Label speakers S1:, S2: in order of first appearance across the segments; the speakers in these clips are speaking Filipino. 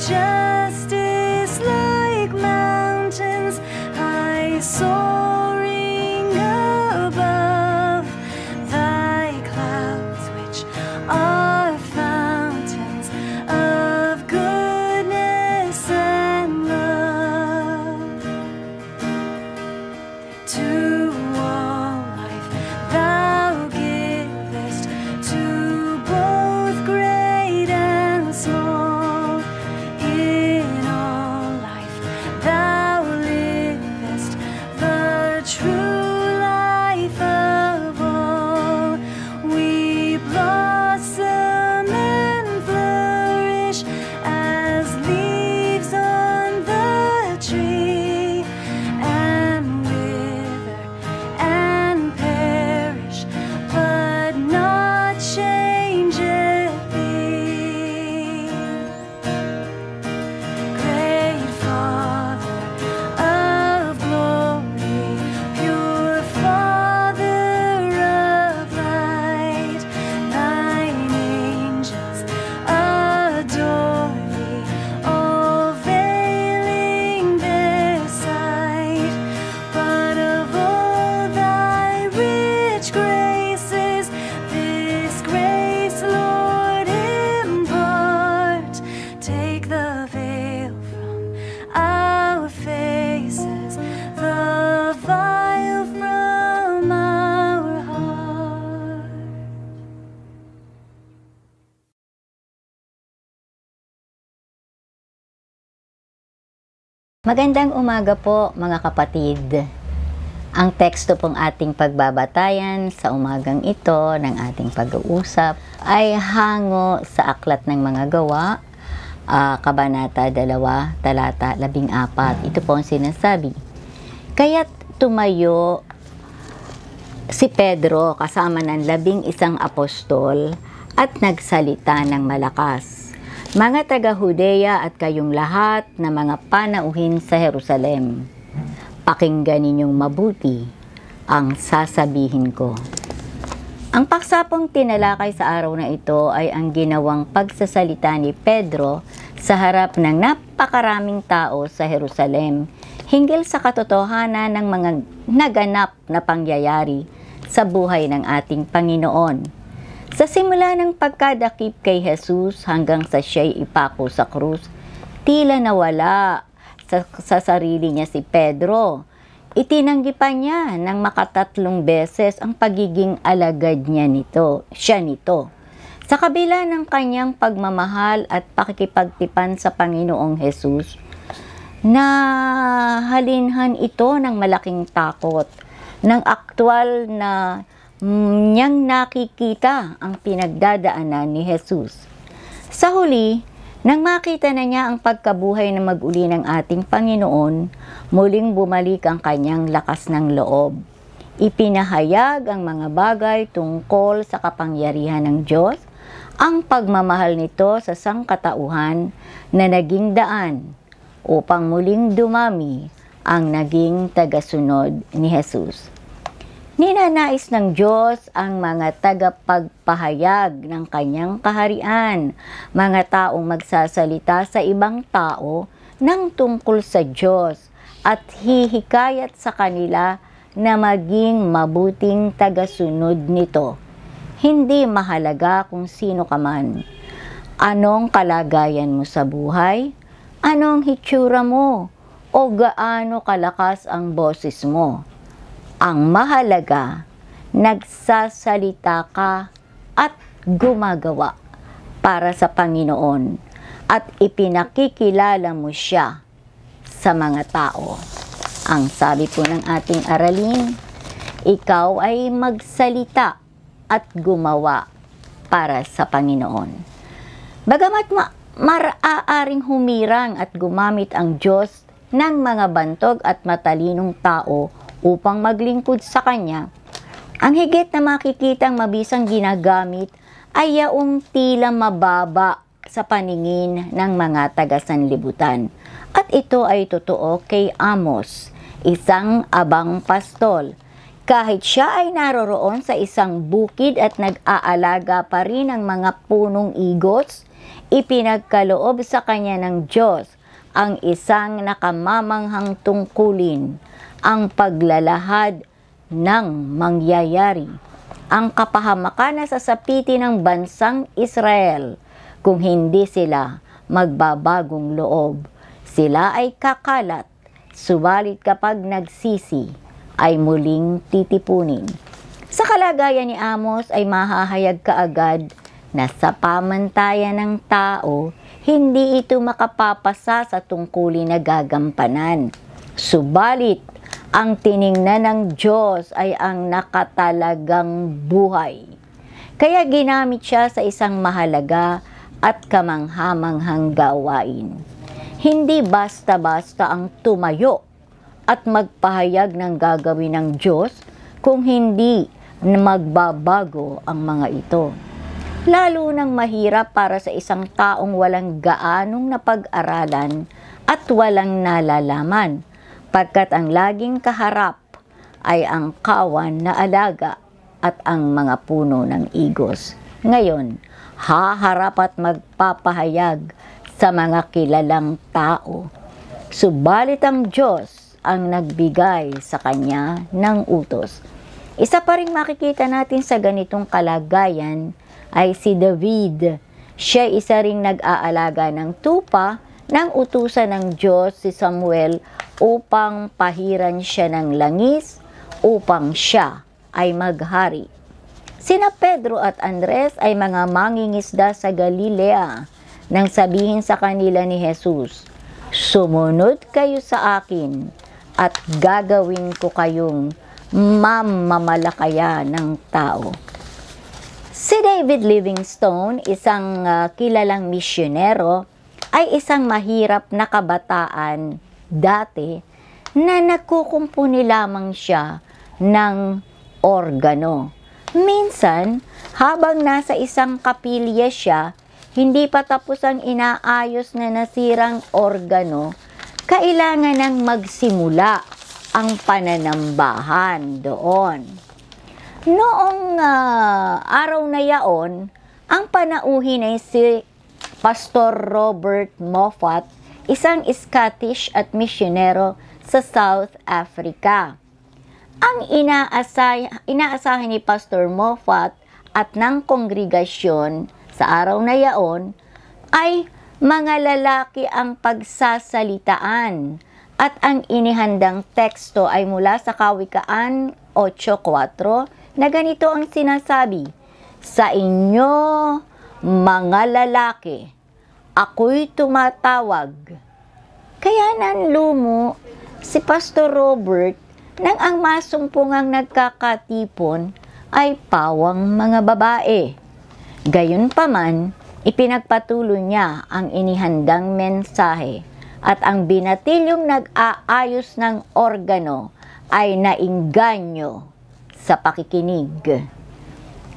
S1: justice like mountains high soaring above. Thy clouds which are fountains of goodness and love. To all life thou givest, to both great and small. In all life thou livest, the true life of all. We blossom and flourish as leaves on the tree, and wither and perish, but not changeth thee. Great Father of glory, pure Father of light, thine angels adore thee, all veiling their sight. But of all thy rich graces, this grace, Lord, impart. Take the veil from our faces, the vial from our heart.
S2: Magandang umaga po mga kapatid. Ang teksto pong ating pagbabatayan sa umagang ito ng ating pag-uusap ay hango sa Aklat ng Mga Gawa, Kabanata 2, Talata 14. Ito po ang sinasabi. Kaya't tumayo si Pedro kasama ng 11 apostol at nagsalita ng malakas. Mga taga-Judea at kayong lahat na mga panauhin sa Jerusalem, pakinggan ninyong mabuti ang sasabihin ko. Ang paksapong tinalakay sa araw na ito ay ang ginawang pagsasalita ni Pedro sa harap ng napakaraming tao sa Jerusalem hinggil sa katotohanan ng mga naganap na pangyayari sa buhay ng ating Panginoon. Sa simula ng pagkadakip kay Jesus hanggang sa siya'y ipako sa krus, tila nawala sa sarili niya si Pedro. Itinanggi pa niya ng makatatlong beses ang pagiging alagad siya nito. Sa kabila ng kanyang pagmamahal at pakikipagtipan sa Panginoong Jesus, nahalinhan ito ng malaking takot, ng aktwal na niyang nakikita ang pinagdadaanan ni Jesus. Sa huli, nang makita na niya ang pagkabuhay na mag-uli ng ating Panginoon, muling bumalik ang kanyang lakas ng loob. Ipinahayag ang mga bagay tungkol sa kapangyarihan ng Diyos, ang pagmamahal nito sa sangkatauhan na naging daan upang muling dumami ang naging tagasunod ni Jesus. Ninanais ng Diyos ang mga tagapagpahayag ng kanyang kaharian, mga taong magsasalita sa ibang tao ng tungkol sa Diyos at hihikayat sa kanila na maging mabuting tagasunod nito. Hindi mahalaga kung sino ka man. Anong kalagayan mo sa buhay? Anong hitsura mo? O gaano kalakas ang boses mo? Ang mahalaga, nagsasalita ka at gumagawa para sa Panginoon at ipinakikilala mo siya sa mga tao. Ang sabi po ng ating aralin, ikaw ay magsalita at gumawa para sa Panginoon. Bagamat maaaring humirang at gumamit ang Diyos ng mga bantog at matalinong tao upang maglingkod sa Kanya, ang higit na makikitang mabisang ginagamit ay yaong tila mababa sa paningin ng mga taga-sanlibutan. At ito ay totoo kay Amos, isang abang pastol. Kahit siya ay naroroon sa isang bukid at nag-aalaga pa rin ng mga punong igos, ipinagkaloob sa kanya ng Diyos ang isang nakamamanghang tungkulin, ang paglalahad ng mangyayari, ang kapahamakan na sasapitin ng bansang Israel kung hindi sila magbabagong loob. Sila ay kakalat, subalit kapag nagsisi, ay muling titipunin. Sa kalagayan ni Amos ay mahahayag kaagad na sa pamantayan ng tao, hindi ito makapapasa sa tungkulin na gagampanan. Subalit, ang tiningnan ng Diyos ay ang nakatalagang buhay. Kaya ginamit siya sa isang mahalaga at kamanghamanghang gawain. Hindi basta-basta ang tumayo at magpahayag ng gagawin ng Diyos kung hindi magbabago ang mga ito. Lalo nang mahirap para sa isang taong walang gaanong napag-aralan at walang nalalaman, pagkat ang laging kaharap ay ang kawan na alaga at ang mga puno ng igos. Ngayon, haharap at magpapahayag sa mga kilalang tao. Subalit ang Diyos ang nagbigay sa kanya ng utos. Isa pa rin makikita natin sa ganitong kalagayan ay si David. Siya isa ring nag-aalaga ng tupa nang utusan ng Diyos si Samuel upang pahiran siya ng langis upang siya ay maghari. Sina Pedro at Andres ay mga mangingisda sa Galilea nang sabihin sa kanila ni Jesus, "Sumunod kayo sa akin at gagawin ko kayong mamamalakaya ng tao." Si David Livingstone, isang kilalang misyonero, ay isang mahirap na kabataan dati na nagkukumpuni lamang siya ng organo. Minsan, habang nasa isang kapilya siya, hindi pa tapos ang inaayos na nasirang organo, kailangan nang magsimula ang pananambahan doon. Noong araw na yaon, ang panauhin ay si Pastor Robert Moffat, isang Scottish at misyonero sa South Africa. Ang inaasahan ni Pastor Moffat at ng kongregasyon sa araw na yaon ay mga lalaki ang pagsasalitaan at ang inihandang teksto ay mula sa Kawikaan 8:4 na ganito ang sinasabi, "Sa inyo, mga lalaki, ako'y tumatawag." Kaya nanlumo si Pastor Robert nang ang masumpungang nagkakatipon ay pawang mga babae. Gayunpaman, ipinagpatuloy niya ang inihandang mensahe at ang binatilyong nag-aayos ng organo ay nainganyo sa pakikinig.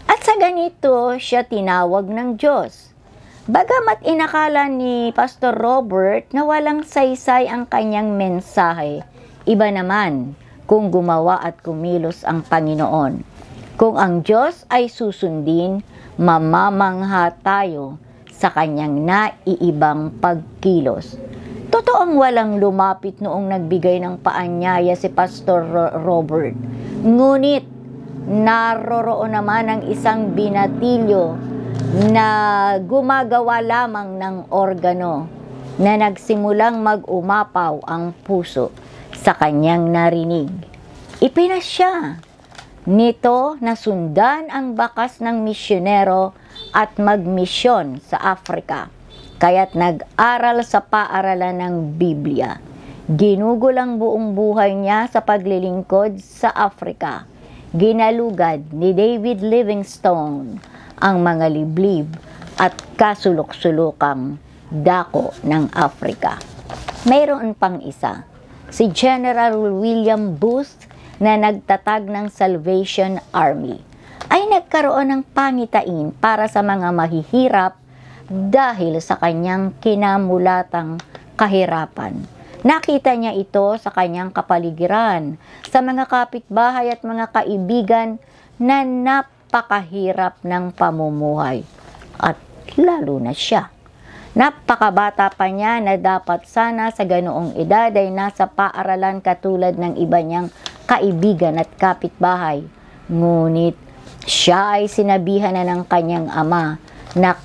S2: At sa ganito siya tinawag ng Diyos. Bagamat inakala ni Pastor Robert na walang saysay ang kanyang mensahe, iba naman kung gumawa at kumilos ang Panginoon. Kung ang Diyos ay susundin, mamamangha tayo sa kanyang naiibang pagkilos. Totoong walang lumapit noong nagbigay ng paanyaya si Pastor Robert. Ngunit naroroon naman ang isang binatilyo na gumagawa lamang ng organo na nagsimulang mag-umapaw ang puso sa kanyang narinig. Ipinasya nito na sundan ang bakas ng misyonero at magmisyon sa Africa, kaya't nag-aral sa paaralan ng Biblia. Ginugol ang buong buhay niya sa paglilingkod sa Africa. Ginalugad ni David Livingstone ang mga liblib at kasulok-sulukang dako ng Africa. Mayroon pang isa, si General William Booth na nagtatag ng Salvation Army, ay nagkaroon ng pangitain para sa mga mahihirap dahil sa kanyang kinamulatang kahirapan. Nakita niya ito sa kanyang kapaligiran, sa mga kapitbahay at mga kaibigan na napakahirap ng pamumuhay. At lalo na siya. Napakabata pa niya na dapat sana sa ganoong edad ay nasa paaralan katulad ng iba niyang kaibigan at kapitbahay. Ngunit siya ay sinabihan na ng kanyang ama na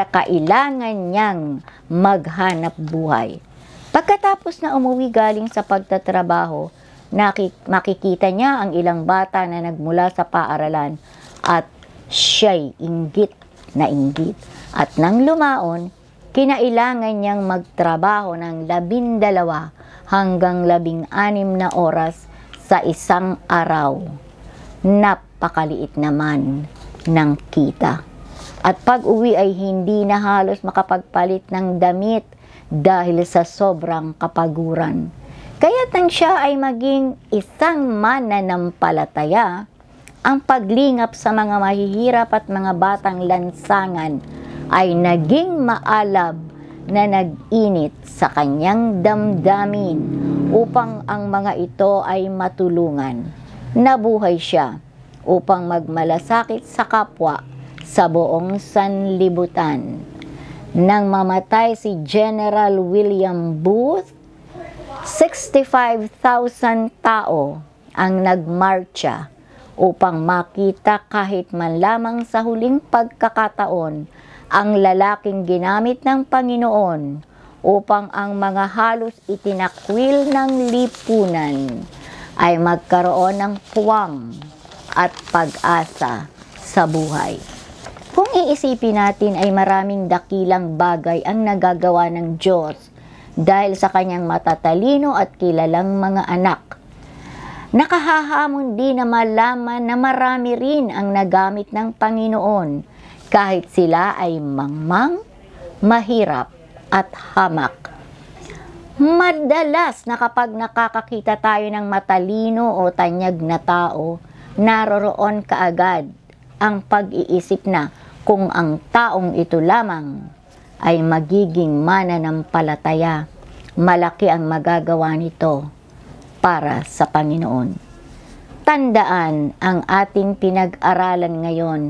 S2: kailangan niyang maghanap buhay. Pagkatapos na umuwi galing sa pagtatrabaho, makikita niya ang ilang bata na nagmula sa paaralan at siya'y inggit na inggit. At nang lumaon, kinailangan niyang magtrabaho ng 12 hanggang 16 na oras sa isang araw. Napakaliit naman ng kita. At pag-uwi ay hindi na halos makapagpalit ng damit dahil sa sobrang kapaguran. Kaya't nang siya ay maging isang mananampalataya, ang paglingap sa mga mahihirap at mga batang lansangan ay naging maalab na nag-init sa kanyang damdamin upang ang mga ito ay matulungan. Nabuhay siya upang magmalasakit sa kapwa sa buong sanlibutan. Nang mamatay si General William Booth, 65,000 tao ang nagmarcha upang makita kahit man lamang sa huling pagkakataon ang lalaking ginamit ng Panginoon upang ang mga halos itinakwil ng lipunan ay magkaroon ng puwang at pag-asa sa buhay. Kung iisipin natin ay maraming dakilang bagay ang nagagawa ng Diyos dahil sa kanyang matatalino at kilalang mga anak. Nakahahamon din na malaman na marami rin ang nagamit ng Panginoon kahit sila ay mangmang, mahirap at hamak. Madalas na kapag nakakakita tayo ng matalino o tanyag na tao, naroroon kaagad ang pag-iisip na kung ang taong ito lamang ay magiging mananampalataya, malaki ang magagawa nito para sa Panginoon. Tandaan ang ating pinag-aralan ngayon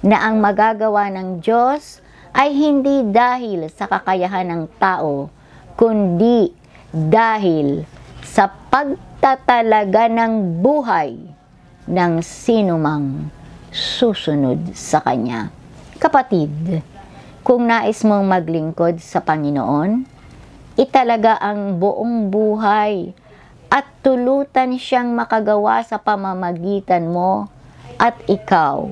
S2: na ang magagawa ng Diyos ay hindi dahil sa kakayahan ng tao, kundi dahil sa pagtatalaga ng buhay ng sinumang susunod sa Kanya. Kapatid, kung nais mong maglingkod sa Panginoon, italaga ang buong buhay at tulutan siyang makagawa sa pamamagitan mo at ikaw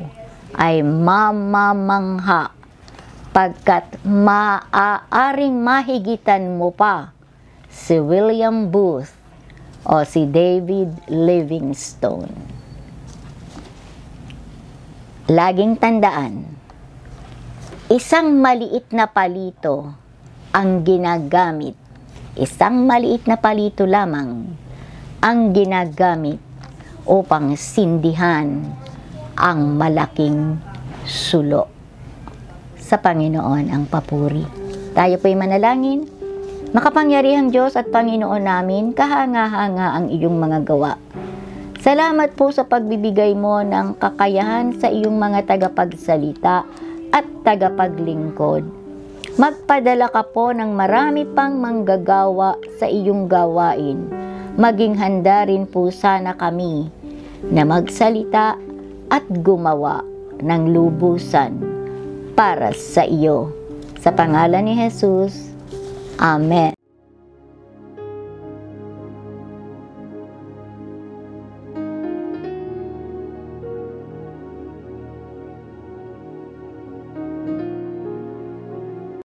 S2: ay mamamangha pagkat maaaring mahigitan mo pa si William Booth o si David Livingstone. Laging tandaan, isang maliit na palito ang ginagamit, isang maliit na palito lamang ang ginagamit upang sindihan ang malaking sulo. Sa Panginoon ang papuri. Tayo po'y manalangin. Makapangyarihang Diyos at Panginoon namin, kahanga-hanga ang iyong mga gawa. Salamat po sa pagbibigay mo ng kakayahan sa iyong mga tagapagsalita at tagapaglingkod. Magpadala ka po ng marami pang manggagawa sa iyong gawain. Maging handa rin po sana kami na magsalita at gumawa ng lubusan para sa iyo. Sa pangalan ni Jesus, Amen.